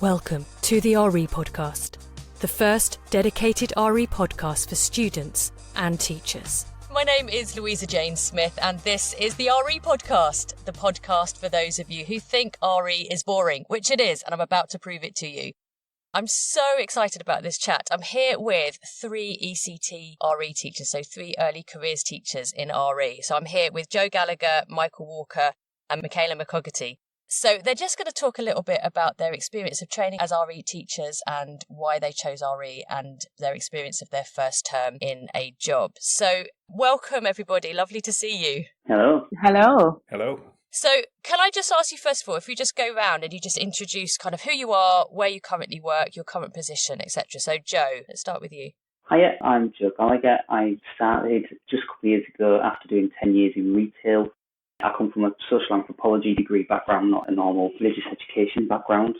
Welcome to the RE Podcast, the first dedicated RE podcast for students and teachers. My name is Louisa Jane Smith, and this is the RE Podcast, the podcast for those of you who think RE is boring, which it is, and I'm about to prove it to you. I'm so excited about this chat. I'm here with 3 ECT RE teachers, so 3 early careers teachers in RE. So I'm here with Joe Gallagher, Michael Walker, and Michaela McCogherty. So they're just going to talk a little bit about their experience of training as RE teachers and why they chose RE and their experience of their first term in a job. So welcome, everybody. Lovely to see you. Hello. Hello. Hello. So can I just ask you, first of all, if you just go round and you just introduce kind of who you are, where you currently work, your current position, etc. So Joe, let's start with you. Hiya, I'm Joe Gallagher. I started just a couple of years ago after doing 10 years in retail. I come from a social anthropology degree background, not a normal religious education background.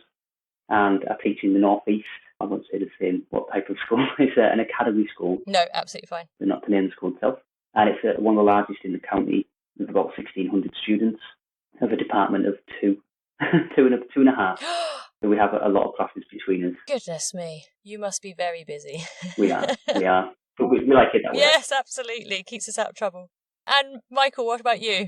And I teach in the North East. I won't say the same what type of school. It's an academy school. No, absolutely fine. But not to name the school itself. And it's one of the largest in the county with about 1,600 students. I have a department of 2, 2.5. So we have a lot of classes between us. Goodness me, you must be very busy. We are. But we like it that way. Yes, absolutely. Keeps us out of trouble. And Michael, what about you?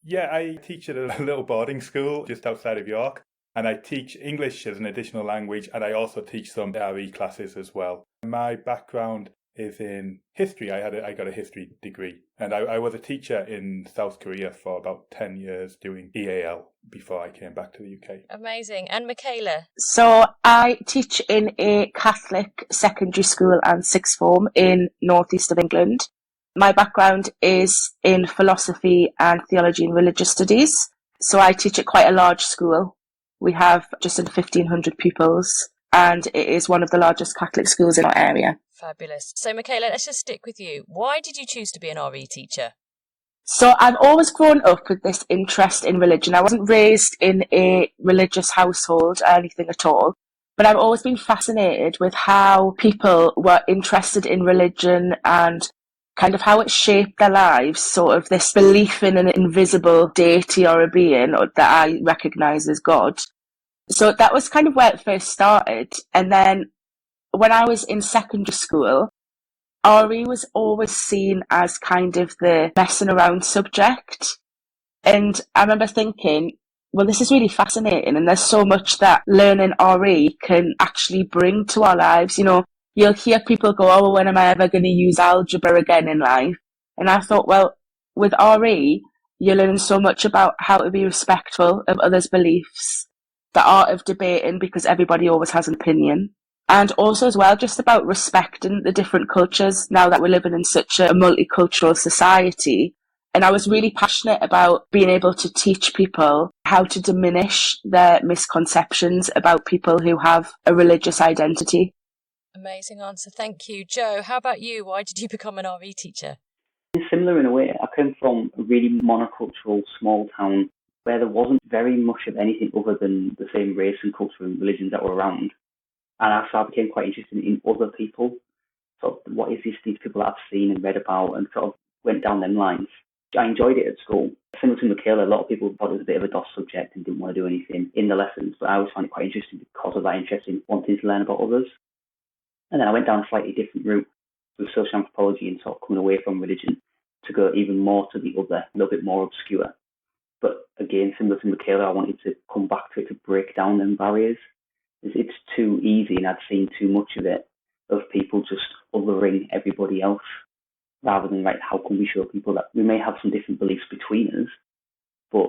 Yeah, I teach at a little boarding school just outside of York, and I teach English as an additional language, and I also teach some RE classes as well. My background is in history. I got a history degree, and I was a teacher in South Korea for about 10 years doing EAL before I came back to the UK. Amazing. And Michaela? So I teach in a Catholic secondary school and sixth form in northeast of England. My background is in philosophy and theology and religious studies. So I teach at quite a large school. We have just under 1,500 pupils, and it is one of the largest Catholic schools in our area. Fabulous. So Michaela, let's just stick with you. Why did you choose to be an RE teacher? So I've always grown up with this interest in religion. I wasn't raised in a religious household or anything at all, but I've always been fascinated with how people were interested in religion and kind of how it shaped their lives, sort of this belief in an invisible deity or a being that I recognise as God. So that was kind of where it first started. And then when I was in secondary school, RE was always seen as kind of the messing around subject. And I remember thinking, well, this is really fascinating, and there's so much that learning RE can actually bring to our lives. You know, you'll hear people go, oh, when am I ever going to use algebra again in life? And I thought, well, with RE, you're learning so much about how to be respectful of others' beliefs, the art of debating because everybody always has an opinion, and also as well just about respecting the different cultures now that we're living in such a multicultural society. And I was really passionate about being able to teach people how to diminish their misconceptions about people who have a religious identity. Amazing answer. Thank you. Joe, how about you? Why did you become an RE teacher? It's similar in a way. I came from a really monocultural small town where there wasn't very much of anything other than the same race and culture and religions that were around. And so I became quite interested in other people. So what is this, these people that I've seen and read about, and sort of went down them lines. I enjoyed it at school. Similar to Michaela, a lot of people thought it was a bit of a DOS subject and didn't want to do anything in the lessons, but I always found it quite interesting because of that interest in wanting to learn about others. And then I went down a slightly different route with social anthropology and sort of coming away from religion to go even more to the other, a little bit more obscure. But again, similar to Michaela, I wanted to come back to it to break down them barriers. It's too easy, and I'd seen too much of it, of people just othering everybody else, rather than, right, how can we show people that we may have some different beliefs between us, but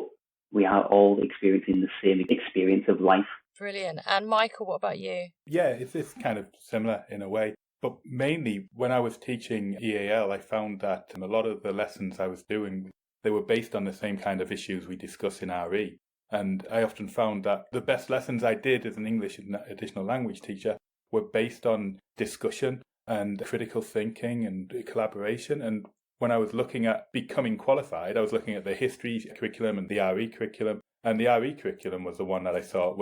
we are all experiencing the same experience of life. Brilliant. And Michael, what about you? Yeah, it's kind of similar in a way. But mainly when I was teaching EAL, I found that a lot of the lessons I was doing, they were based on the same kind of issues we discuss in RE. And I often found that the best lessons I did as an English additional language teacher were based on discussion and critical thinking and collaboration. And when I was looking at becoming qualified, I was looking at the history curriculum and the RE curriculum. And the RE curriculum was the one that I thought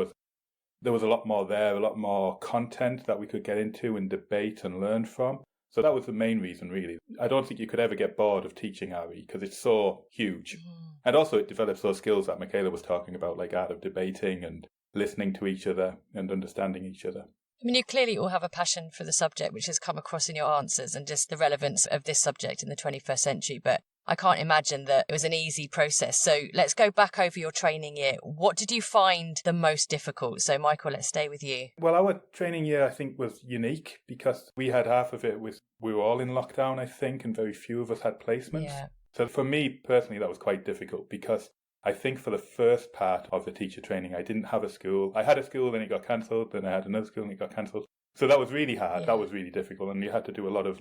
there was a lot more there, a lot more content that we could get into and debate and learn from. So that was the main reason, really. I don't think you could ever get bored of teaching RE because it's so huge. And also it develops those skills that Michaela was talking about, like art of debating and listening to each other and understanding each other. I mean, you clearly all have a passion for the subject, which has come across in your answers and just the relevance of this subject in the 21st century. But I can't imagine that it was an easy process. So let's go back over your training year. What did you find the most difficult? So, Michael, let's stay with you. Well, our training year, I think, was unique because we had half of it we were all in lockdown, I think, and very few of us had placements. Yeah. So for me personally, that was quite difficult because I think for the first part of the teacher training, I didn't have a school. I had a school, then it got cancelled, then I had another school and it got cancelled. So that was really hard. Yeah. That was really difficult. And you had to do a lot of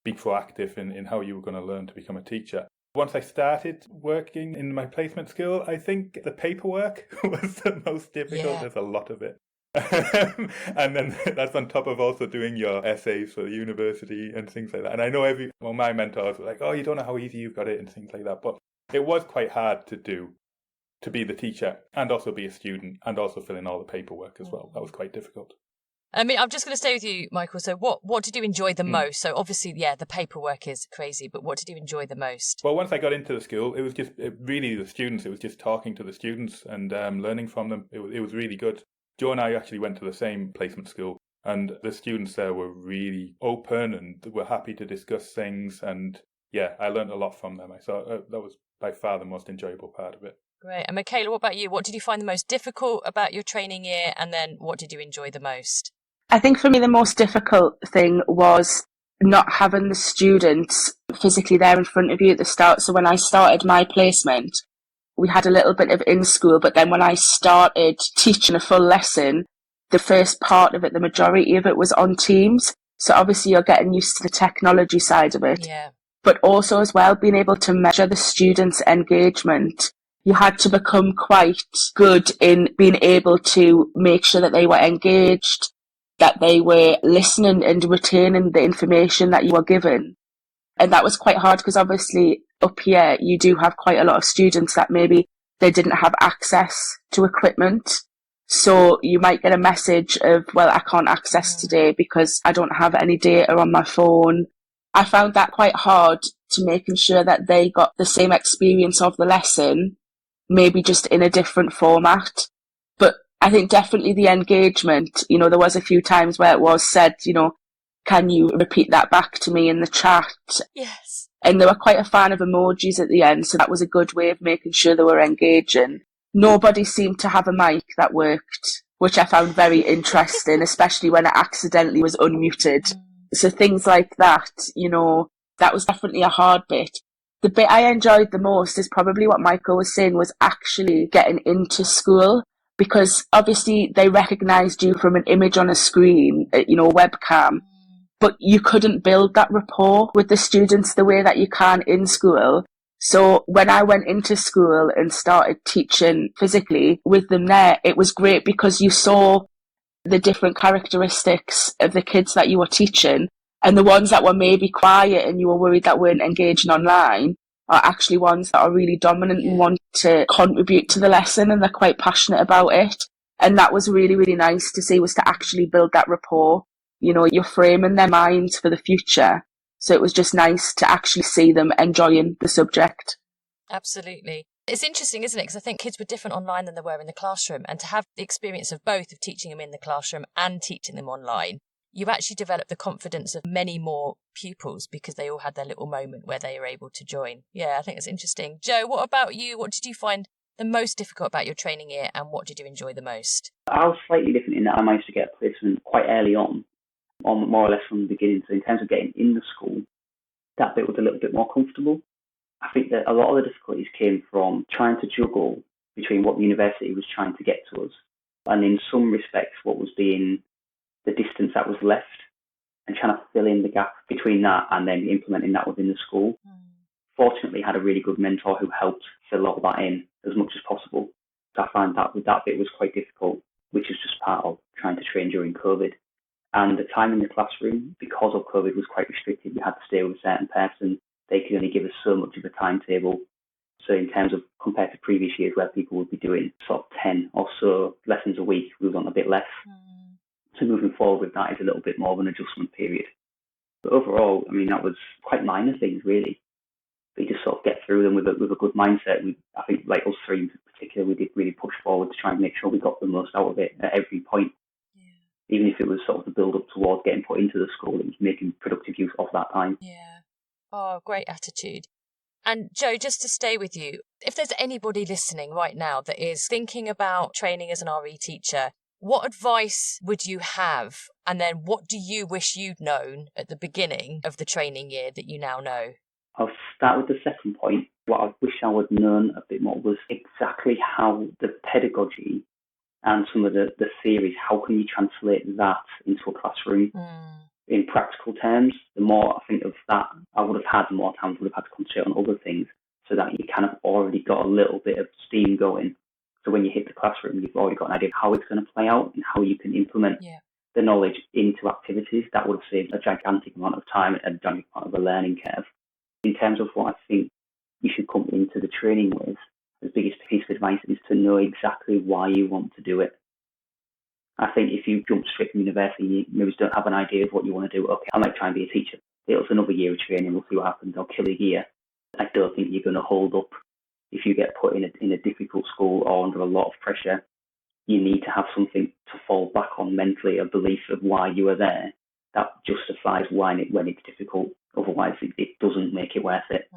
be proactive in how you were going to learn to become a teacher. Once I started working in my placement school, I think the paperwork was the most difficult. Yeah. There's a lot of it. And then that's on top of also doing your essays for the university and things like that. And I know my mentors were like, oh, you don't know how easy you've got it and things like that. But it was quite hard to do, to be the teacher and also be a student and also fill in all the paperwork as well. That was quite difficult. I mean, I'm just going to stay with you, Michael. So what did you enjoy the most? So obviously, yeah, the paperwork is crazy, but what did you enjoy the most? Well, once I got into the school, it was just really the students. It was just talking to the students and learning from them. It was really good. Joe and I actually went to the same placement school, and the students there were really open and were happy to discuss things. And yeah, I learned a lot from them. I thought that was by far the most enjoyable part of it. Great. And Michaela, what about you? What did you find the most difficult about your training year? And then what did you enjoy the most? I think for me, the most difficult thing was not having the students physically there in front of you at the start. So when I started my placement, we had a little bit of in-school, but then when I started teaching a full lesson, the first part of it, the majority of it was on Teams. So obviously you're getting used to the technology side of it. Yeah. But also as well, being able to measure the students' engagement. You had to become quite good in being able to make sure that they were engaged, that they were listening and retaining the information that you were given. And that was quite hard because obviously up here you do have quite a lot of students that maybe they didn't have access to equipment. So you might get a message of, well, I can't access today because I don't have any data on my phone. I found that quite hard to making sure that they got the same experience of the lesson, maybe just in a different format. But I think definitely the engagement, there was a few times where it was said, can you repeat that back to me in the chat? Yes. And they were quite a fan of emojis at the end, so that was a good way of making sure they were engaging. Nobody seemed to have a mic that worked, which I found very interesting, especially when it accidentally was unmuted. So things like that, that was definitely a hard bit. The bit I enjoyed the most is probably what Michael was saying, was actually getting into school, because obviously they recognised you from an image on a screen, webcam, but you couldn't build that rapport with the students the way that you can in school. So when I went into school and started teaching physically with them there, it was great because you saw the different characteristics of the kids that you were teaching, and the ones that were maybe quiet and you were worried that weren't engaging online are actually ones that are really dominant and want to contribute to the lesson, and they're quite passionate about it. And that was really, really nice to see, was to actually build that rapport. You're framing their minds for the future. So it was just nice to actually see them enjoying the subject. Absolutely. It's interesting, isn't it? Because I think kids were different online than they were in the classroom. And to have the experience of both, of teaching them in the classroom and teaching them online, you actually develop the confidence of many more pupils because they all had their little moment where they were able to join. Yeah, I think it's interesting. Joe, what about you? What did you find the most difficult about your training year, and what did you enjoy the most? I was slightly different in that I managed to get a placement quite early on more or less from the beginning. So in terms of getting in the school, that bit was a little bit more comfortable. I think that a lot of the difficulties came from trying to juggle between what the university was trying to get to us, and in some respects what was being the distance that was left, and trying to fill in the gap between that and then implementing that within the school. Fortunately, I had a really good mentor who helped fill all that in as much as possible. So I found that bit was quite difficult, which is just part of trying to train during COVID. And the time in the classroom, because of COVID, was quite restricted. We had to stay with a certain person. They could only give us so much of a timetable. So in terms of compared to previous years where people would be doing sort of 10 or so lessons a week, we was on a bit less. So moving forward with that is a little bit more of an adjustment period. But overall, I mean, that was quite minor things, really. But you just sort of get through them with a good mindset. I think, like us three in particular, teacher, we did really push forward to try and make sure we got the most out of it at every point. Even if it was sort of the build up towards getting put into the school, it was making productive use of that time. Yeah. Oh, great attitude. And Joe, just to stay with you, if there's anybody listening right now that is thinking about training as an RE teacher, what advice would you have? And then what do you wish you'd known at the beginning of the training year that you now know? I'll start with the second point. What I wish I would known a bit more was exactly how the pedagogy and some of the theories, how can you translate that into a classroom in practical terms? The more I think of that, I would have had, the more times I would have had to concentrate on other things, so that you kind of already got a little bit of steam going. So when you hit the classroom, you've already got an idea of how it's going to play out and how you can implement the knowledge into activities. That would have saved a gigantic amount of time and a gigantic amount of a learning curve. In terms of what I think you should come into the training with, the biggest piece of advice is to know exactly why you want to do it. I think if you jump straight from university, you maybe don't have an idea of what you want to do. Okay, I might try and be a teacher. It's another year of training. We'll see what happens. I'll kill a year. I don't think you're going to hold up if you get put in a difficult school or under a lot of pressure. You need to have something to fall back on mentally, a belief of why you are there that justifies when it's difficult. Otherwise, it doesn't make it worth it.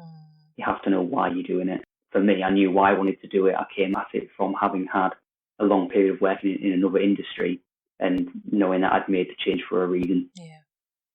You have to know why you're doing it. For me, I knew why I wanted to do it. I came at it from having had a long period of working in another industry and knowing that I'd made the change for a reason. Yeah,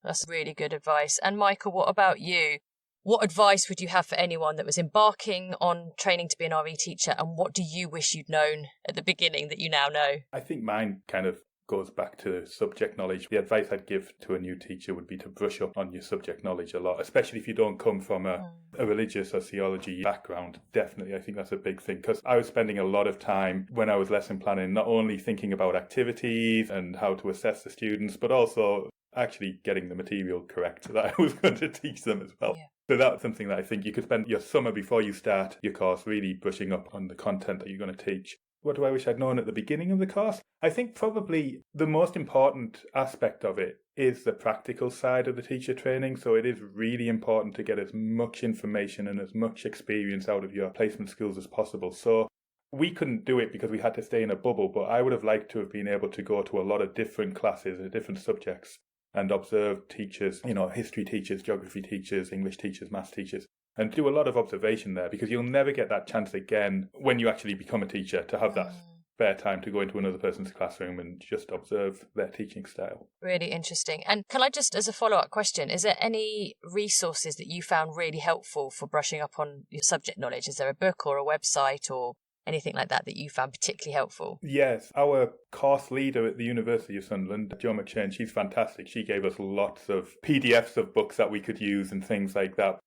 that's really good advice. And Michael, what about you? What advice would you have for anyone that was embarking on training to be an RE teacher, and what do you wish you'd known at the beginning that you now know? I think mine kind of goes back to subject knowledge. The advice I'd give to a new teacher would be to brush up on your subject knowledge a lot, especially if you don't come from a religious or theology background. Definitely, I think that's a big thing, because I was spending a lot of time when I was lesson planning, not only thinking about activities and how to assess the students, but also actually getting the material correct that I was going to teach them as well. So that's something that I think you could spend your summer before you start your course really brushing up on the content that you're going to teach. What do I wish I'd known at the beginning of the course? I think probably the most important aspect of it is the practical side of the teacher training. So it is really important to get as much information and as much experience out of your placement skills as possible. So we couldn't do it because we had to stay in a bubble, but I would have liked to have been able to go to a lot of different classes and different subjects and observe teachers, history teachers, geography teachers, English teachers, maths teachers, and do a lot of observation there, because you'll never get that chance again when you actually become a teacher to have that spare time to go into another person's classroom and just observe their teaching style. Really interesting. And can I just, as a follow-up question, is there any resources that you found really helpful for brushing up on your subject knowledge? Is there a book or a website or anything like that you found particularly helpful? Yes, our course leader at the University of Sunderland, Jo McShane, she's fantastic. She gave us lots of PDFs of books that we could use and things like that.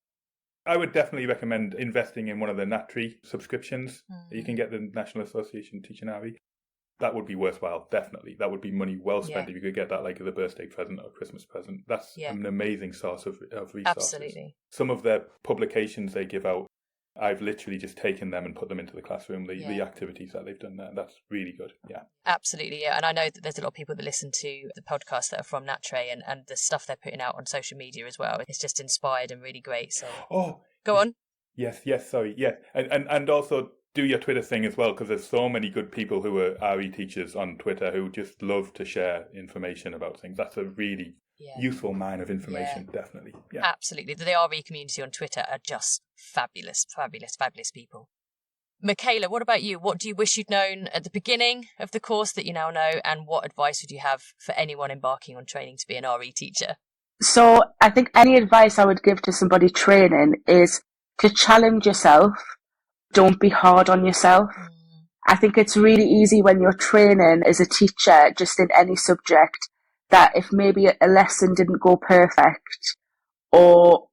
I would definitely recommend investing in one of the NATRI subscriptions. You can get the National Association of Teaching RE. That would be worthwhile, definitely. That would be money well spent if you could get that like as a birthday present or a Christmas present. That's an amazing source of resources. Absolutely. Some of their publications they give out, I've literally just taken them and put them into the classroom, the activities that they've done there. That's really good, Absolutely, And I know that there's a lot of people that listen to the podcast that are from NATRE, and the stuff they're putting out on social media as well. It's just inspired and really great. So, go on. Yes, sorry, yes. And also do your Twitter thing as well, because there's so many good people who are RE teachers on Twitter who just love to share information about things. That's a really useful mine of information, definitely. Yeah. Absolutely. The RE community on Twitter are just fabulous people. Michaela, what about you? What do you wish you'd known at the beginning of the course that you now know, and what advice would you have for anyone embarking on training to be an RE teacher? So I think any advice I would give to somebody training is to challenge yourself. Don't be hard on yourself. I think it's really easy when you're training as a teacher, just in any subject, that if maybe a lesson didn't go perfect or,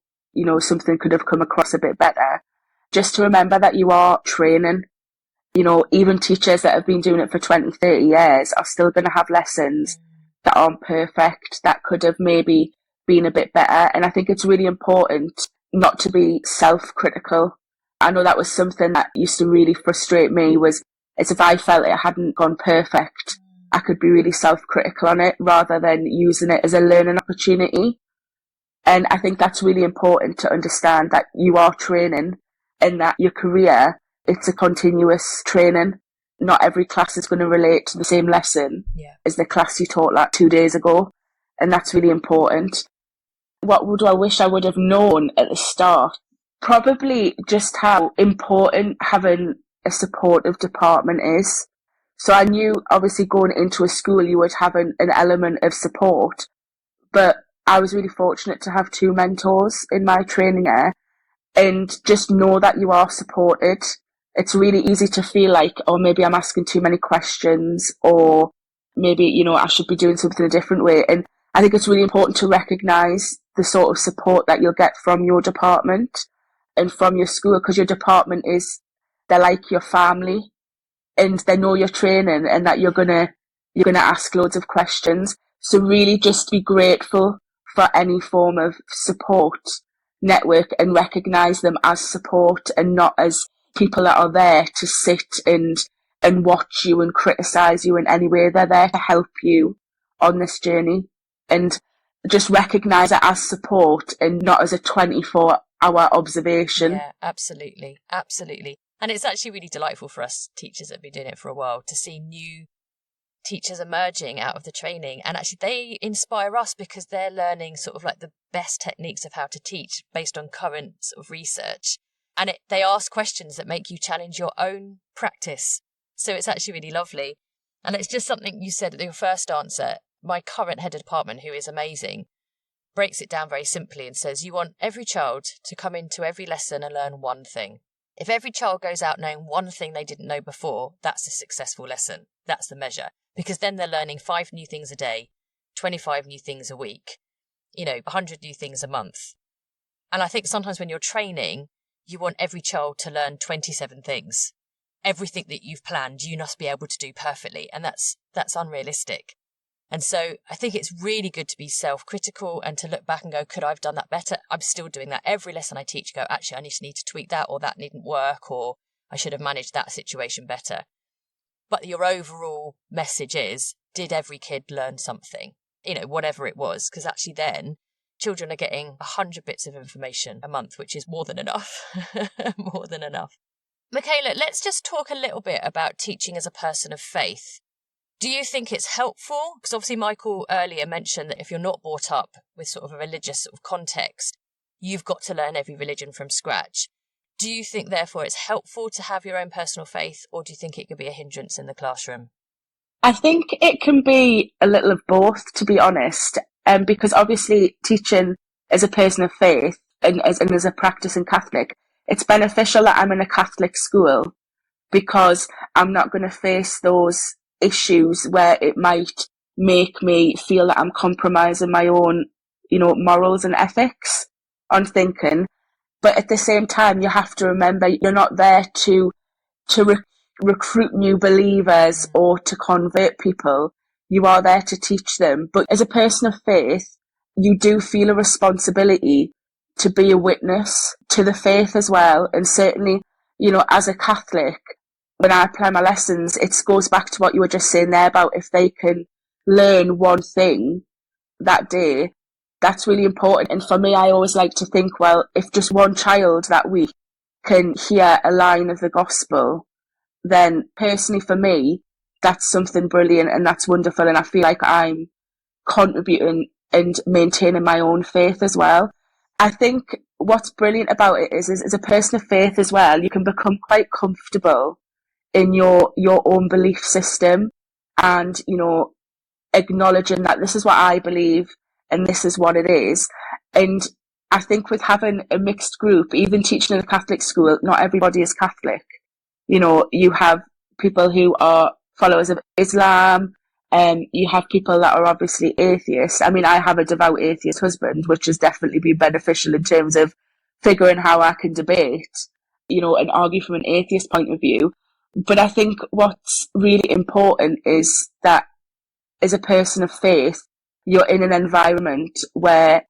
something could have come across a bit better, just to remember that you are training. Even teachers that have been doing it for 20, 30 years are still going to have lessons that aren't perfect, that could have maybe been a bit better. And I think it's really important not to be self-critical. I know that was something that used to really frustrate me, was as if I felt it hadn't gone perfect, I could be really self-critical on it rather than using it as a learning opportunity. And I think that's really important to understand, that you are training and that your career it's a continuous training. Not every class is going to relate to the same lesson as the class you taught like 2 days ago. And that's really important. What would I wish I would have known at the start? Probably just how important having a supportive department is. So I knew obviously going into a school you would have an element of support, but I was really fortunate to have 2 mentors in my training year, and just know that you are supported. It's really easy to feel like, oh, maybe I'm asking too many questions, or maybe, you know, I should be doing something a different way. And I think it's really important to recognise the sort of support that you'll get from your department and from your school, because your department they're like your family, and they know your training and that you're gonna ask loads of questions. So really just be grateful for any form of support network and recognise them as support and not as people that are there to sit and watch you and criticise you in any way. They're there to help you on this journey, and just recognise it as support and not as a 24-hour observation. Yeah, absolutely. Absolutely. And it's actually really delightful for us teachers that have been doing it for a while to see new teachers emerging out of the training. And actually they inspire us because they're learning sort of like the best techniques of how to teach based on current sort of research. And they ask questions that make you challenge your own practice. So it's actually really lovely. And it's just something you said at your first answer. My current head of department, who is amazing, breaks it down very simply and says, you want every child to come into every lesson and learn one thing. If every child goes out knowing one thing they didn't know before, that's a successful lesson. That's the measure. Because then they're learning 5 new things a day, 25 new things a week, 100 new things a month. And I think sometimes when you're training, you want every child to learn 27 things. Everything that you've planned, you must be able to do perfectly. And that's unrealistic. And so I think it's really good to be self-critical and to look back and go, could I have done that better? I'm still doing that. Every lesson I teach, go, actually, I need to tweak that, or that didn't work, or I should have managed that situation better. But your overall message is, did every kid learn something? Whatever it was, because actually then children are getting 100 bits of information a month, which is more than enough. More than enough. Michaela, let's just talk a little bit about teaching as a person of faith. Do you think it's helpful? Because obviously Michael earlier mentioned that if you're not brought up with sort of a religious sort of context, you've got to learn every religion from scratch. Do you think, therefore, it's helpful to have your own personal faith, or do you think it could be a hindrance in the classroom? I think it can be a little of both, to be honest, because obviously teaching as a person of faith and as a practicing Catholic, it's beneficial that I'm in a Catholic school, because I'm not going to face those issues where it might make me feel that I'm compromising my own, morals and ethics on thinking. But at the same time, you have to remember you're not there to recruit new believers or to convert people. You are there to teach them. But as a person of faith, you do feel a responsibility to be a witness to the faith as well. And certainly, as a Catholic, when I apply my lessons, it goes back to what you were just saying there about if they can learn one thing that day, that's really important. And for me, I always like to think, well, if just one child that week can hear a line of the gospel, then personally for me, that's something brilliant and that's wonderful. And I feel like I'm contributing and maintaining my own faith as well. I think what's brilliant about it is as a person of faith as well, you can become quite comfortable in your own belief system and, acknowledging that this is what I believe and this is what it is. And I think with having a mixed group, even teaching in a Catholic school, not everybody is Catholic. You have people who are followers of Islam, you have people that are obviously atheists. I mean, I have a devout atheist husband, which has definitely been beneficial in terms of figuring how I can debate, and argue from an atheist point of view. But I think what's really important is that as a person of faith, you're in an environment where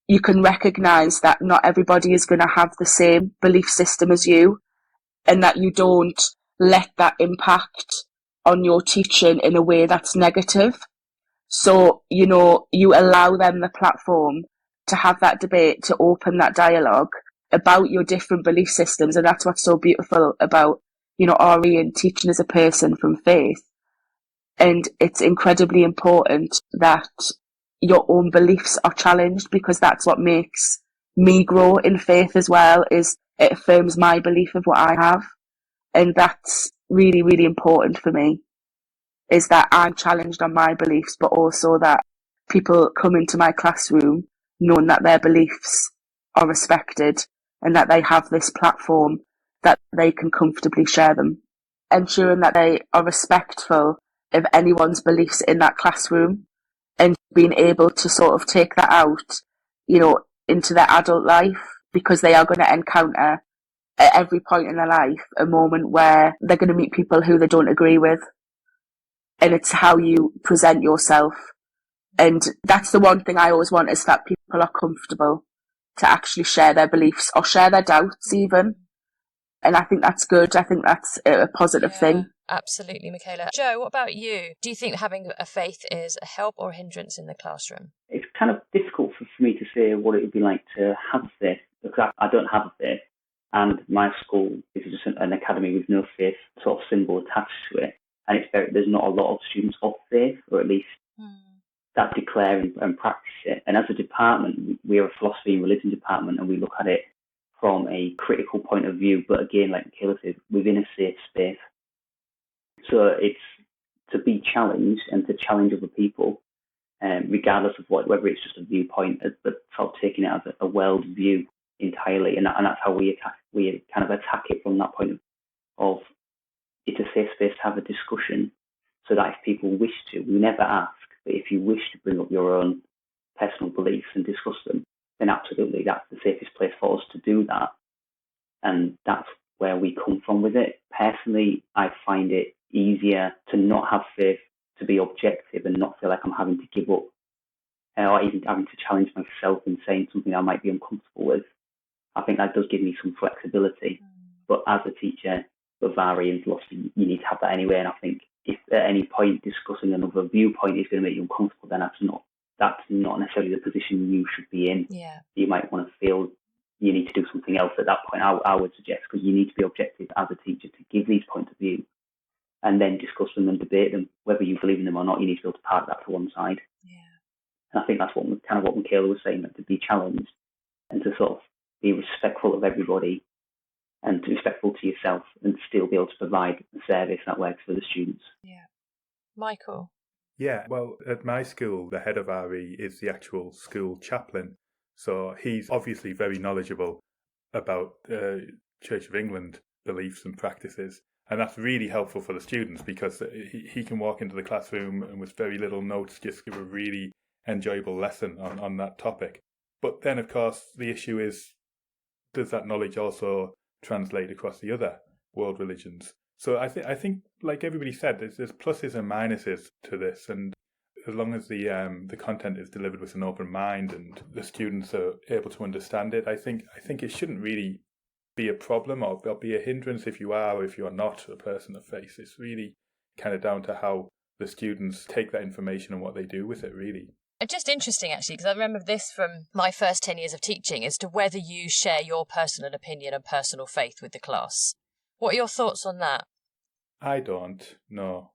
you can recognise that not everybody is going to have the same belief system as you, and that you don't let that impact on your teaching in a way that's negative. So, you allow them the platform to have that debate, to open that dialogue, about your different belief systems. And that's what's so beautiful about, RE and teaching as a person from faith. And it's incredibly important that your own beliefs are challenged, because that's what makes me grow in faith as well, is it affirms my belief of what I have. And that's really, really important for me, is that I'm challenged on my beliefs, but also that people come into my classroom knowing that their beliefs are respected and that they have this platform that they can comfortably share them. Ensuring that they are respectful of anyone's beliefs in that classroom, and being able to sort of take that out, into their adult life, because they are going to encounter at every point in their life a moment where they're going to meet people who they don't agree with. And it's how you present yourself. And that's the one thing I always want, is that people are comfortable to actually share their beliefs or share their doubts even. And I think that's good. I think that's a positive thing. Absolutely, Michaela. Joe, what about you? Do you think having a faith is a help or a hindrance in the classroom? It's kind of difficult for me to say what it would be like to have a faith, because I don't have a faith. And my school is just an academy with no faith sort of symbol attached to it. And there's not a lot of students of faith, or at least that declare and practice it. And as a department, we are a philosophy and religion department, and we look at it from a critical point of view, but again, like Michaela says, within a safe space. So it's to be challenged and to challenge other people, regardless of whether it's just a viewpoint, but sort of taking it as a world view entirely, and that's how we kind of attack it from that point of it's a safe space to have a discussion, so that if people wish to, we never ask, but if you wish to bring up your own personal beliefs and discuss them, then absolutely that's the safest place for us to do that. And that's where we come from with it. Personally, I find it easier to not have faith, to be objective and not feel like I'm having to give up, or even having to challenge myself in saying something I might be uncomfortable with. I think that does give me some flexibility. But as a teacher of RE and philosophy, you need to have that anyway. And I think if at any point discussing another viewpoint is going to make you uncomfortable, then that's not necessarily the position you should be in. Yeah. You might want to feel you need to do something else at that point, I would suggest, because you need to be objective as a teacher to give these points of view and then discuss them and debate them. Whether you believe in them or not, you need to be able to park that to one side. Yeah. And I think that's what Michaela was saying, that to be challenged and to sort of be respectful of everybody and to be respectful to yourself and still be able to provide a service that works for the students. Yeah. Michael? Yeah, well, at my school, the head of RE is the actual school chaplain. So he's obviously very knowledgeable about Church of England beliefs and practices. And that's really helpful for the students, because he can walk into the classroom and with very little notes just give a really enjoyable lesson on that topic. But then, of course, the issue is, does that knowledge also translate across the other world religions? So I think, like everybody said, there's pluses and minuses to this, and as long as the content is delivered with an open mind and the students are able to understand it, I think it shouldn't really be a problem or be a hindrance if you are or if you are not a person of faith. It's really kind of down to how the students take that information and what they do with it, really. Just interesting, actually, because I remember this from my first 10 years of teaching, as to whether you share your personal opinion and personal faith with the class. What are your thoughts on that? I don't, no.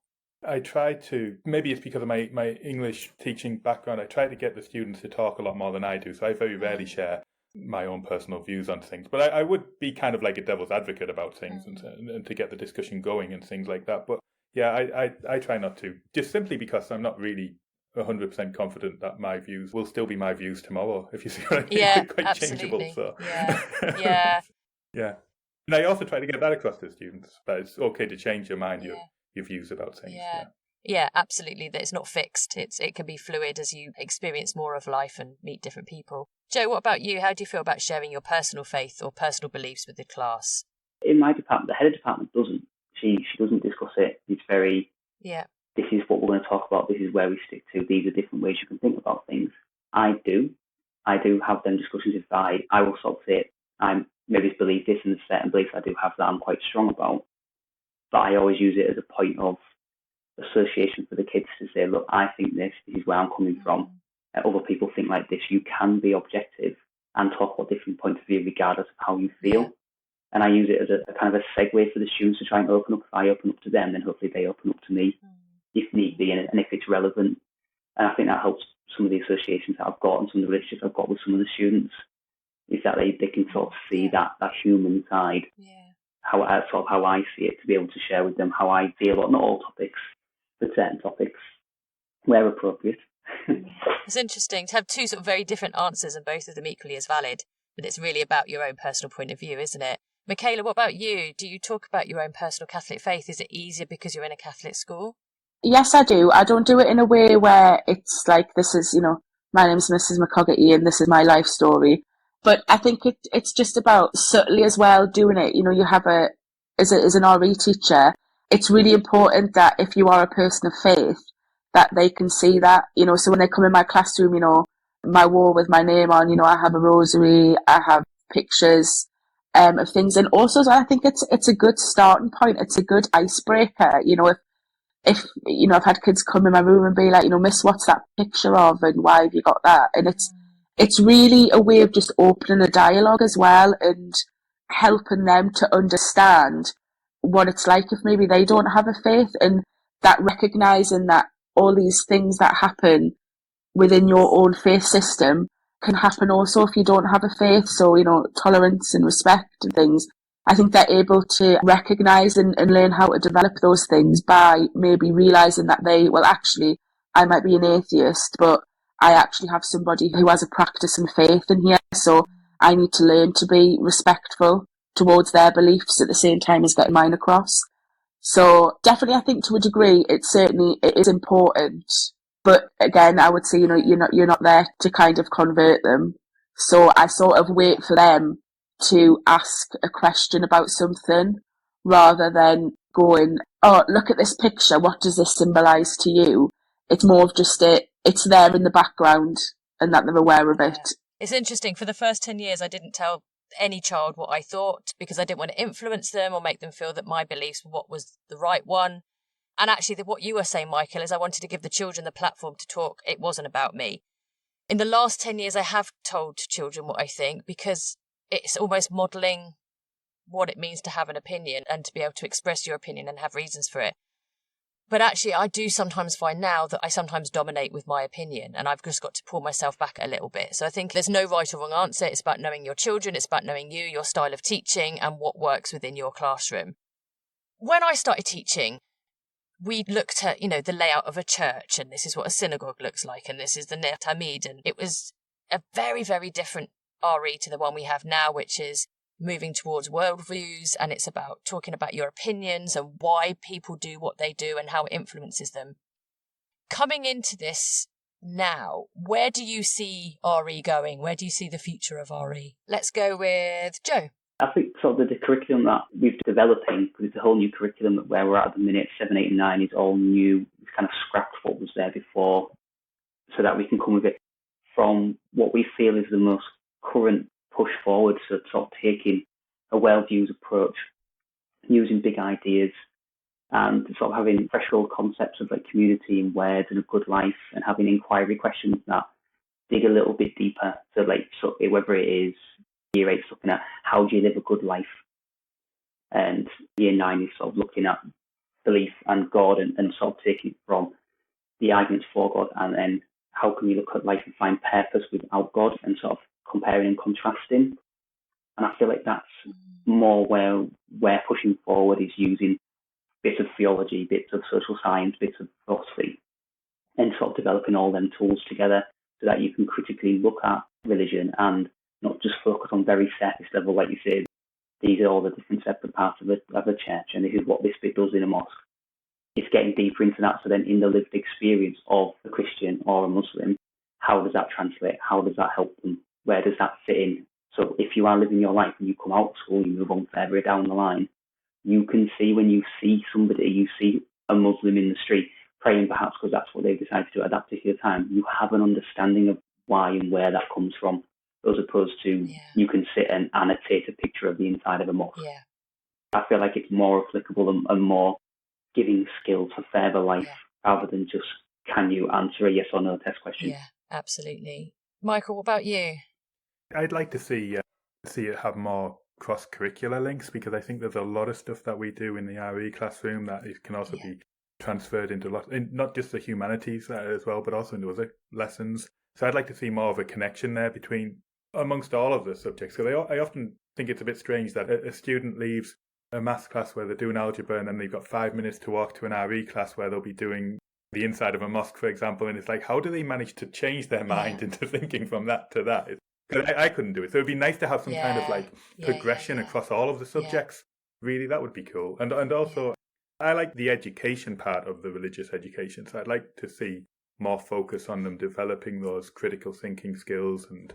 I try to, maybe it's because of my English teaching background, I try to get the students to talk a lot more than I do, so I very rarely share my own personal views on things. But I would be kind of like a devil's advocate about things and to get the discussion going and things like that. But yeah, I try not to, just simply because I'm not really 100% confident that my views will still be my views tomorrow, if you see what I mean. Yeah, They're quite absolutely. changeable. So. Yeah. Yeah. And I also try to get that across to students, that it's okay to change your mind, your views about things. Yeah, absolutely. That it's not fixed. It can be fluid as you experience more of life and meet different people. Joe, what about you? How do you feel about sharing your personal faith or personal beliefs with the class? In my department, the head of department doesn't. She doesn't discuss it. It's very, this is what we're going to talk about, this is where we stick to, these are different ways you can think about things. I do have them discussions if I will sort of say, I'm maybe believe this and certain beliefs I do have that I'm quite strong about, but I always use it as a point of association for the kids to say, look, I think this is where I'm coming from. Other people think like this. You can be objective and talk about different points of view regardless of how you feel. Yeah. And I use it as a kind of a segue for the students to try and open up. If I open up to them, then hopefully they open up to me if need be, and if it's relevant. And I think that helps some of the associations that I've got and some of the relationships I've got with some of the students, is that they can sort of see that human side, how I see it, to be able to share with them how I feel about not all topics, but certain topics where appropriate. It's interesting to have two sort of very different answers and both of them equally as valid, but it's really about your own personal point of view, isn't it? Michaela, what about you? Do you talk about your own personal Catholic faith? Is it easier because you're in a Catholic school? Yes, I do. I don't do it in a way where it's like, this is, my name's Mrs. McCoggerty and this is my life story. But I think it's just about subtly as well doing it. You have as an RE teacher, it's really important that if you are a person of faith, that they can see that, so when they come in my classroom, my wall with my name on, I have a rosary, I have pictures of things. And also, I think it's a good starting point. It's a good icebreaker. If I've had kids come in my room and be like, Miss, what's that picture of and why have you got that? And it's really a way of just opening a dialogue as well and helping them to understand what it's like if maybe they don't have a faith, and that recognizing that all these things that happen within your own faith system can happen also if you don't have a faith. So, tolerance and respect and things. I think they're able to recognise and learn how to develop those things by maybe realising that actually, I might be an atheist, but I actually have somebody who has a practice and faith in here. So I need to learn to be respectful towards their beliefs at the same time as getting mine across. So definitely, I think to a degree, it is important. But again, I would say, you're not there to kind of convert them. So I sort of wait for them to ask a question about something rather than going, oh, look at this picture, what does this symbolise to you? It's more of just it's there in the background and that they're aware of it. It's interesting. For the first 10 years, I didn't tell any child what I thought because I didn't want to influence them or make them feel that my beliefs were what was the right one. And actually, what you were saying, Michael, is I wanted to give the children the platform to talk. It wasn't about me. In the last 10 years, I have told children what I think because it's almost modelling what it means to have an opinion and to be able to express your opinion and have reasons for it. But actually, I do sometimes find now that I sometimes dominate with my opinion, and I've just got to pull myself back a little bit. So I think there's no right or wrong answer. It's about knowing your children. It's about knowing you, your style of teaching, and what works within your classroom. When I started teaching, we looked at, the layout of a church, and this is what a synagogue looks like, and this is the Ner Tamid, and it was a very, very different RE to the one we have now, which is moving towards worldviews, and it's about talking about your opinions and why people do what they do and how it influences them. Coming into this now, where do you see RE going? Where do you see the future of RE? Let's go with Joe. I think sort of the curriculum that we're developing, because it's a whole new curriculum where we're at the minute, 7, 8 and 9 is all new. It's kind of scrapped what was there before so that we can come with it from what we feel is the most current push forward. So sort of taking a well-views approach, using big ideas and sort of having fresh old concepts of like community and words and a good life, and having inquiry questions that dig a little bit deeper. So whether it is Year 8 looking at how do you live a good life, and Year 9 is sort of looking at belief and God and sort of taking it from the arguments for God, and then how can we look at life and find purpose without God, and sort of comparing and contrasting. And I feel like that's more where we're pushing forward, is using bits of theology, bits of social science, bits of philosophy, and sort of developing all them tools together so that you can critically look at religion and not just focus on very surface level, like you say, these are all the different separate parts of a church, and this is what this bit does in a mosque. It's getting deeper into that, so then in the lived experience of a Christian or a Muslim, how does that translate? How does that help them? Where does that fit in? So if you are living your life and you come out of school, you move on further down the line, you can see when you see somebody, you see a Muslim in the street praying perhaps because that's what they've decided to do at that particular time, you have an understanding of why and where that comes from, as opposed to you can sit and annotate a picture of the inside of a mosque. Yeah. I feel like it's more applicable and more giving skills for further life rather than just can you answer a yes or no test question. Yeah, absolutely. Michael, what about you? I'd like to see it have more cross-curricular links, because I think there's a lot of stuff that we do in the RE classroom that it can also be transferred into not just the humanities as well, but also into other lessons. So I'd like to see more of a connection there amongst all of the subjects. So I often think it's a bit strange that a student leaves a maths class where they're doing algebra and then they've got 5 minutes to walk to an RE class where they'll be doing the inside of a mosque, for example, and it's like, how do they manage to change their mind into thinking from that to that? I couldn't do it. So it'd be nice to have some kind of like progression across all of the subjects. Really, that would be cool. And also, I like the education part of the religious education. So I'd like to see more focus on them developing those critical thinking skills and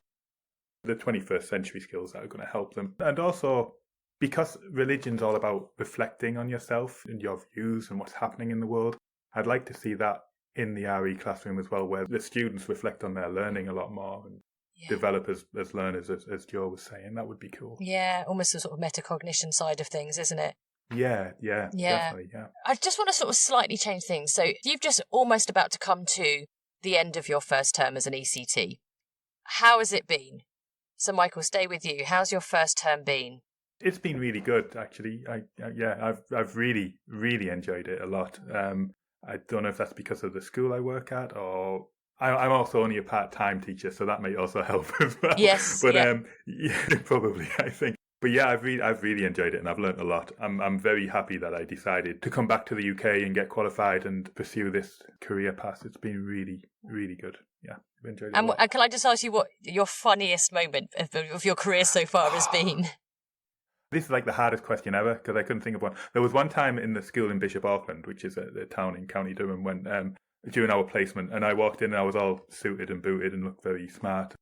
the 21st century skills that are going to help them. And also, because religion's all about reflecting on yourself and your views and what's happening in the world, I'd like to see that in the RE classroom as well, where the students reflect on their learning a lot more and develop as learners, as Joe was saying. That would be cool. Yeah, almost the sort of metacognition side of things, isn't it? Yeah, definitely, yeah. I just want to sort of slightly change things. So you've just almost about to come to the end of your first term as an ECT. How has it been? So Michael, stay with you. How's your first term been? It's been really good, actually. I've really, really enjoyed it a lot. I don't know if that's because of the school I work at, or I'm also only a part-time teacher, so that may also help as well. Yes, but probably, I think. But yeah, I've really enjoyed it, and I've learnt a lot. I'm very happy that I decided to come back to the UK and get qualified and pursue this career path. It's been really, really good. Yeah, I've enjoyed it. And can I just ask you what your funniest moment of your career so far has been? This is like the hardest question ever, because I couldn't think of one. There was one time in the school in Bishop Auckland, which is a town in County Durham, when during our placement, and I walked in and I was all suited and booted and looked very smart.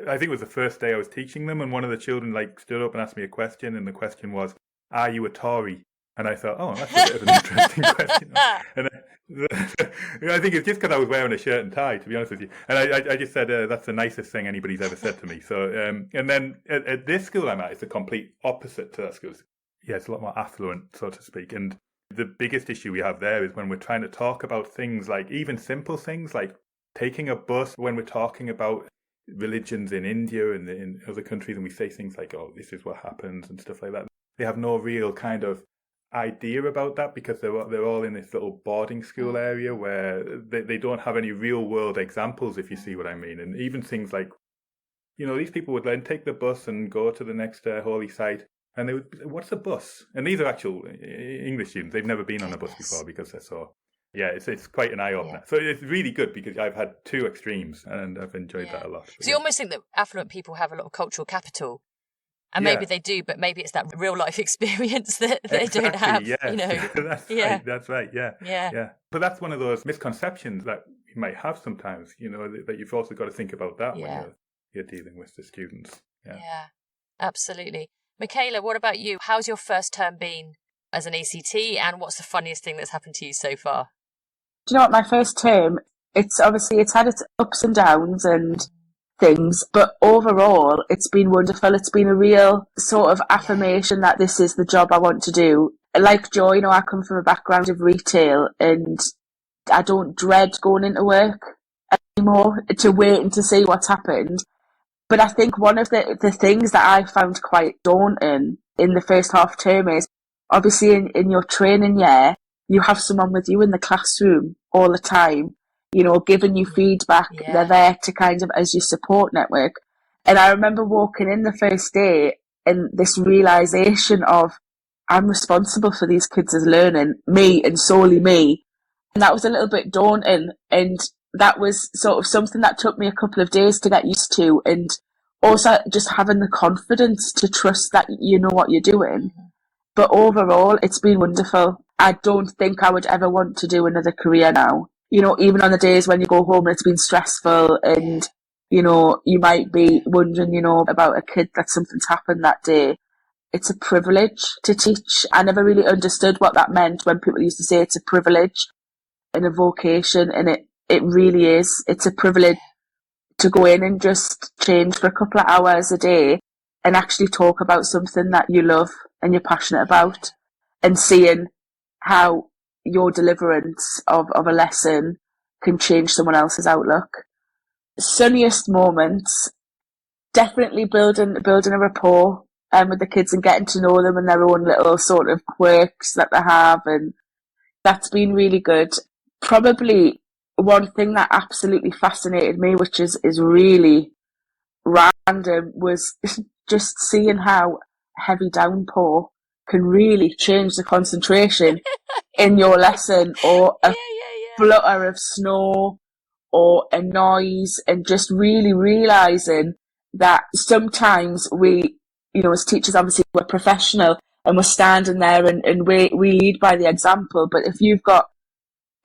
I think it was the first day I was teaching them, and one of the children stood up and asked me a question, and the question was, "Are you a Tory?" And I thought, oh, that's a bit of an interesting question. And I think it's just because I was wearing a shirt and tie, to be honest with you. And I just said, that's the nicest thing anybody's ever said to me. So, and then at this school I'm at, it's the complete opposite to that school. Yeah, it's a lot more affluent, so to speak. And the biggest issue we have there is when we're trying to talk about things like, even simple things like taking a bus, when we're talking about religions in India and in other countries, and we say things like, oh, this is what happens and stuff like that. They have no real kind of idea about that, because they're all in this little boarding school area where they don't have any real world examples, if you see what I mean. And even things like, these people would then take the bus and go to the next holy site, and they would, what's a bus? And these are actual English students. They've never been on a bus before, because they're so, it's quite an eye-opener. So it's really good, because I've had two extremes and I've enjoyed that a lot. So you almost think that affluent people have a lot of cultural capital. And maybe they do, but maybe it's that real life experience that they don't have. Yes. That's right. Yeah. But that's one of those misconceptions that you might have sometimes, that you've also got to think about that when you're dealing with the students. Yeah, absolutely. Michaela, what about you? How's your first term been as an ECT, and what's the funniest thing that's happened to you so far? Do you know what, my first term, it's had its ups and downs and things, but overall it's been wonderful. It's been a real sort of affirmation that this is the job I want to do. Like Joe, I come from a background of retail, and I don't dread going into work anymore to wait and to see what's happened. But I think one of the things that I found quite daunting in the first half term is, obviously in your training year, you have someone with you in the classroom all the time, giving you feedback. They're there to kind of as your support network. And I remember walking in the first day and this realization of, I'm responsible for these kids' learning, me and solely me. And that was a little bit daunting. And that was sort of something that took me a couple of days to get used to. And also just having the confidence to trust that you know what you're doing. But overall, it's been wonderful. I don't think I would ever want to do another career now. Even on the days when you go home and it's been stressful and, you might be wondering, about a kid that something's happened that day. It's a privilege to teach. I never really understood what that meant when people used to say it's a privilege and a vocation, and it really is. It's a privilege to go in and just change for a couple of hours a day and actually talk about something that you love and you're passionate about, and seeing how your deliverance of a lesson can change someone else's outlook. Sunniest moments, definitely building a rapport with the kids and getting to know them and their own little sort of quirks that they have, and that's been really good. Probably one thing that absolutely fascinated me, which is really random, was just seeing how heavy downpour can really change the concentration in your lesson, or a flutter of snow or a noise, and just really realising that sometimes we, as teachers, obviously we're professional and we're standing there and we lead by the example, but if you've got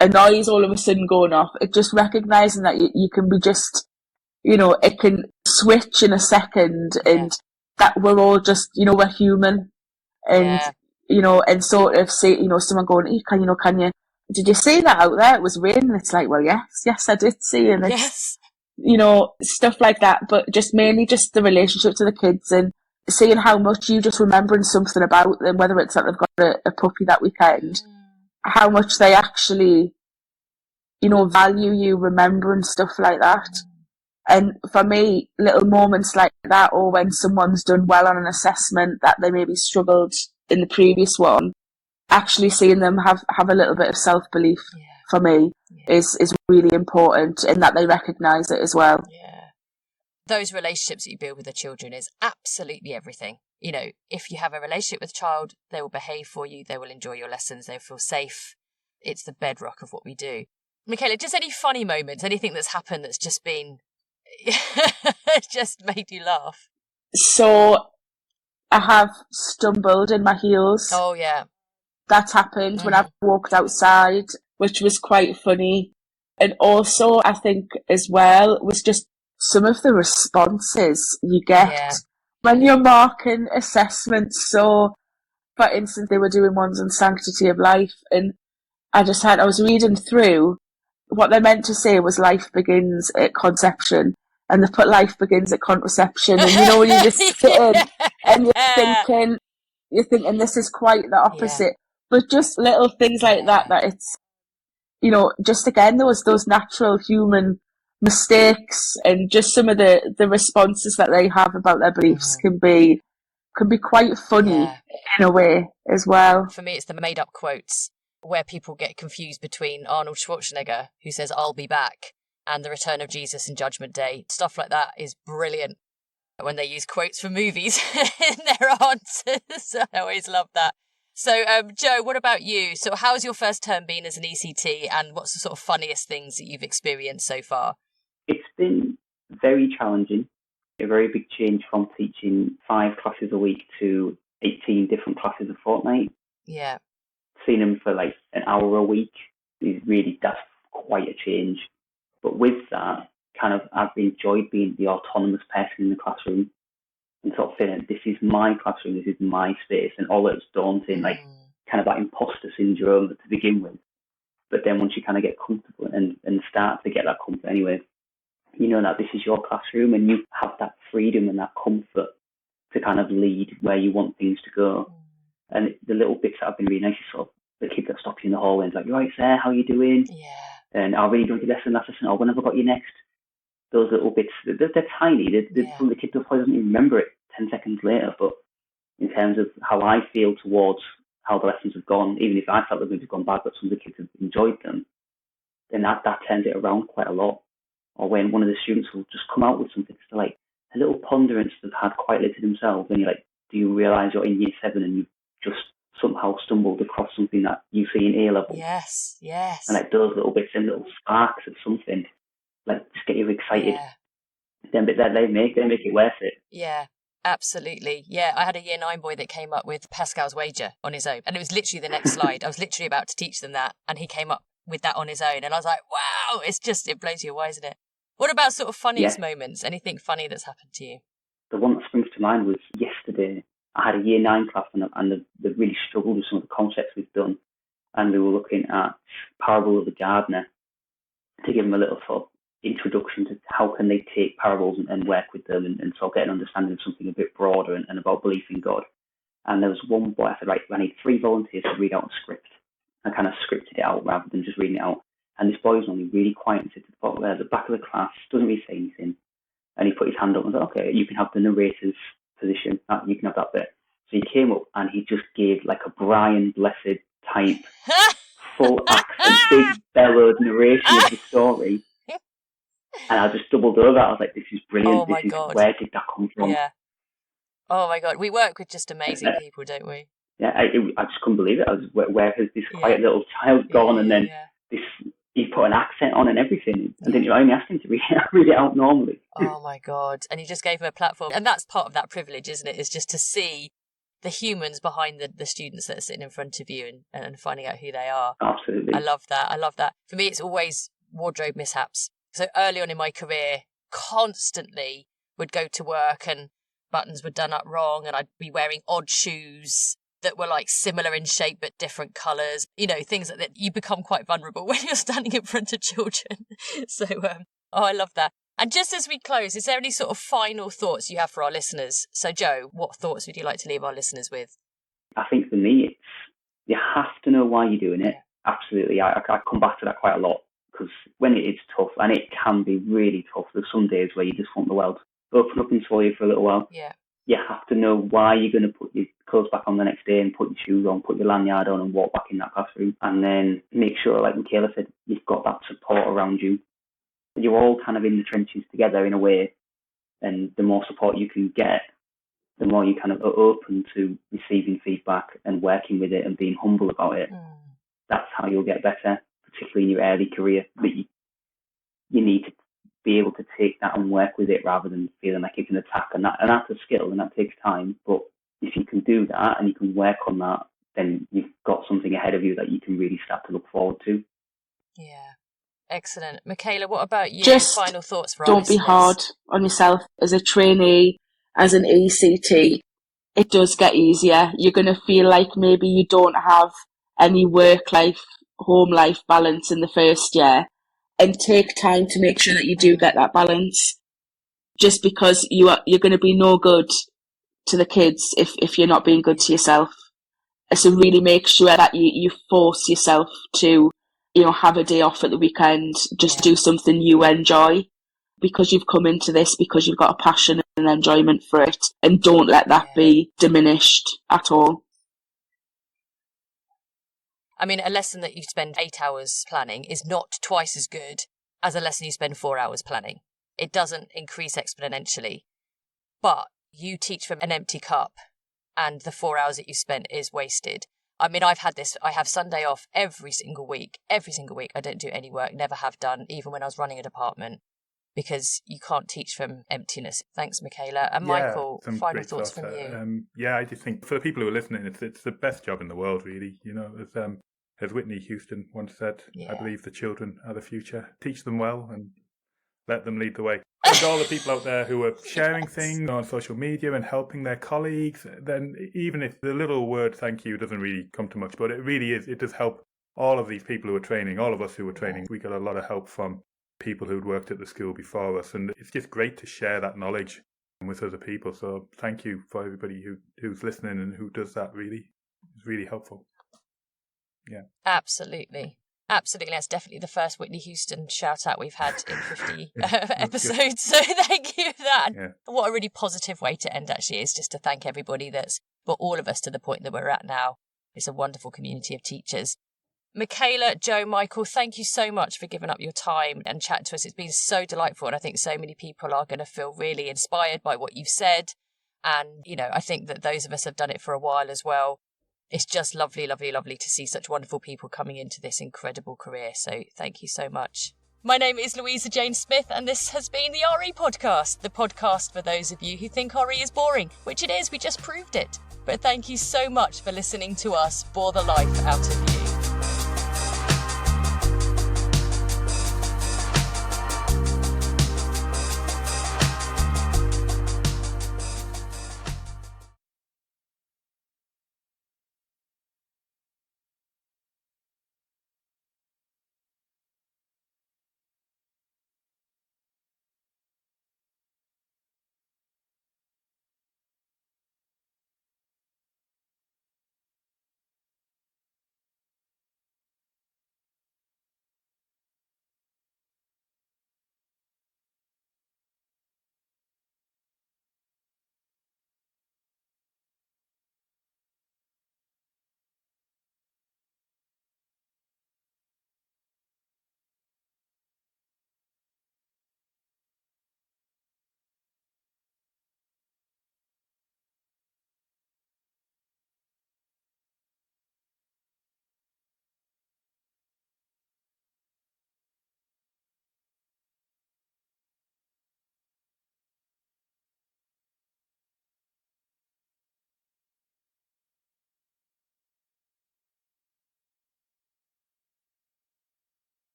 a noise all of a sudden going off, it just recognising that you can be just, it can switch in a second, and that we're all just, we're human, and, and sort of say, someone going, hey, can you, did you see that out there? It was raining. It's like, well, yes, I did see, and it's, stuff like that, but just mainly just the relationship to the kids and seeing how much you just remembering something about them, whether it's that they've got a puppy that weekend, how much they actually, value you remembering stuff like that. And for me, little moments like that, or when someone's done well on an assessment that they maybe struggled in the previous one, actually seeing them have a little bit of self-belief for me is really important, and that they recognise it as well. Yeah. Those relationships that you build with the children is absolutely everything. If you have a relationship with a child, they will behave for you, they will enjoy your lessons, they'll feel safe. It's the bedrock of what we do. Michaela, just any funny moments, anything that's happened that's just been, just made you laugh? So I have stumbled in my heels. Oh, yeah. That's happened when I've walked outside, which was quite funny. And also, I think as well, was just some of the responses you get when you're marking assessments. So, for instance, they were doing ones on sanctity of life, and I was reading through, what they meant to say was life begins at conception, and they put life begins at contraception, and when you just sit in and you're thinking this is quite the opposite. But just little things like that it's, just again, those natural human mistakes, and just some of the responses that they have about their beliefs can be quite funny in a way as well. For me, it's the made up quotes where people get confused between Arnold Schwarzenegger, who says, "I'll be back," and the return of Jesus in Judgment Day. Stuff like that is brilliant when they use quotes from movies in their answers. I always love that. So, Joe, what about you? So how's your first term been as an ECT, and what's the sort of funniest things that you've experienced so far? It's been very challenging, a very big change from teaching 5 classes a week to 18 different classes a fortnight. Yeah. Seeing them for like an hour a week that's quite a change. But with that, I've enjoyed being the autonomous person in the classroom, and sort of feeling this is my classroom, this is my space, and all that's daunting, like kind of that imposter syndrome to begin with. But then once you kind of get comfortable and start to get that comfort anyway, you know that this is your classroom, and you have that freedom and that comfort to kind of lead where you want things to go. And the little bits that have been really nice is sort of the kid that stops you in the hallway and is like, "You right, Sarah? How you doing?" Yeah. And I really enjoyed your lesson last lesson. "Oh, when have I got you next?" Those little bits, they're tiny. Some of the kids probably doesn't even remember it 10 seconds later. But in terms of how I feel towards how the lessons have gone, even if I felt that they've gone bad, but some of the kids have enjoyed them, then that turns it around quite a lot. Or when one of the students will just come out with something, so like a little ponderance they've had quietly to themselves, and you're like, do you realise you're in year 7 and you've just somehow stumbled across something that you see in A level? Yes. And like those little bits and little sparks of something, like just get you excited. Yeah. Then they make it worth it. Yeah. Absolutely. Yeah, I had a year 9 boy that came up with Pascal's wager on his own, and it was literally the next slide. I was literally about to teach them that, and he came up with that on his own, and I was like, wow, it blows you away, isn't it? What about sort of funniest moments? Anything funny that's happened to you? The one that springs to mind was yesterday. I had a year 9 class, and they really struggled with some of the concepts we've done, and we were looking at Parable of the Gardener to give them a little sort of introduction to how can they take parables and work with them, and sort of get an understanding of something a bit broader and about belief in God. And there was one boy, I said, right, I need 3 volunteers to read out a script. I kind of scripted it out rather than just reading it out. And this boy was only really quiet and sitting at the back of the class, doesn't really say anything. And he put his hand up and said, okay, you can have the narrator's position. You can have that bit. So he came up and he just gave like a Brian Blessed type, full accent, big bellowed narration of the story. And I just doubled over. I was like, this is brilliant. Oh my God. Where did that come from? Yeah. Oh my God. We work with just amazing people, don't we? Yeah, I just couldn't believe it. I was, where has this quiet little child gone? And then this, he put an accent on and everything. And then you only asked him to read it out normally. Oh my God. And you just gave him a platform. And that's part of that privilege, isn't it? Is just to see the humans behind the students that are sitting in front of you and finding out who they are. Absolutely. I love that. For me, it's always wardrobe mishaps. So early on in my career, constantly would go to work and buttons were done up wrong and I'd be wearing odd shoes that were like similar in shape but different colours. You know, things like that. You become quite vulnerable when you're standing in front of children. So, I love that. And just as we close, is there any sort of final thoughts you have for our listeners? So, Joe, what thoughts would you like to leave our listeners with? I think for me, it's you have to know why you're doing it. Absolutely. I come back to that quite a lot because when it is tough, and it can be really tough, there's some days where you just want the world to open up and swallow you for a little while. Yeah. You have to know why you're going to put your clothes back on the next day and put your shoes on, put your lanyard on and walk back in that classroom. And then make sure, like Michaela said, you've got that support around you. You're all kind of in the trenches together in a way. And the more support you can get, the more you kind of are open to receiving feedback and working with it and being humble about it. That's how you'll get better, particularly in your early career. But you need to be able to take that and work with it rather than feeling like it's an attack. And that's a skill and that takes time. But if you can do that and you can work on that, then you've got something ahead of you that you can really start to look forward to. Yeah. Excellent. Michaela, what about you? Just final thoughts for our don't listeners? be hard on yourself as a trainee, as an ECT. It does get easier. You're going to feel like maybe you don't have any work life, home life balance in the first year, and take time to make sure that you do get that balance. Just because you're going to be no good to the kids if you're not being good to yourself. So really make sure that you force yourself to, have a day off at the weekend, just do something you enjoy because you've come into this, because you've got a passion and enjoyment for it, and don't let that be diminished at all. I mean, a lesson that you spend 8 hours planning is not twice as good as a lesson you spend 4 hours planning. It doesn't increase exponentially, but you teach from an empty cup and the 4 hours that you spent is wasted. I mean, I have Sunday off every single week. I don't do any work, never have done, even when I was running a department, because you can't teach from emptiness. Thanks, Michaela. And Michael, final thoughts from you. I just think for the people who are listening, it's the best job in the world, really. As Whitney Houston once said, I believe the children are the future. Teach them well and let them lead the way. And all the people out there who are sharing things on social media and helping their colleagues, then even if the little word thank you doesn't really come to much, but it does help all of these people who are training, all of us who are training. We got a lot of help from people who'd worked at the school before us, and it's just great to share that knowledge with other people. So thank you for everybody who's listening and who does that. Really, it's really helpful. Yeah, absolutely. That's definitely the first Whitney Houston shout out we've had in 50 episodes. So thank you for that. Yeah. What a really positive way to end actually is just to thank everybody that's brought all of us to the point that we're at now. It's a wonderful community of teachers. Michaela, Joe, Michael, thank you so much for giving up your time and chatting to us. It's been so delightful, and I think so many people are going to feel really inspired by what you've said. And, I think that those of us have done it for a while as well. It's just lovely, lovely, lovely to see such wonderful people coming into this incredible career. So thank you so much. My name is Louisa Jane Smith, and this has been the RE Podcast, the podcast for those of you who think RE is boring, which it is. We just proved it. But thank you so much for listening to us bore the life out of you.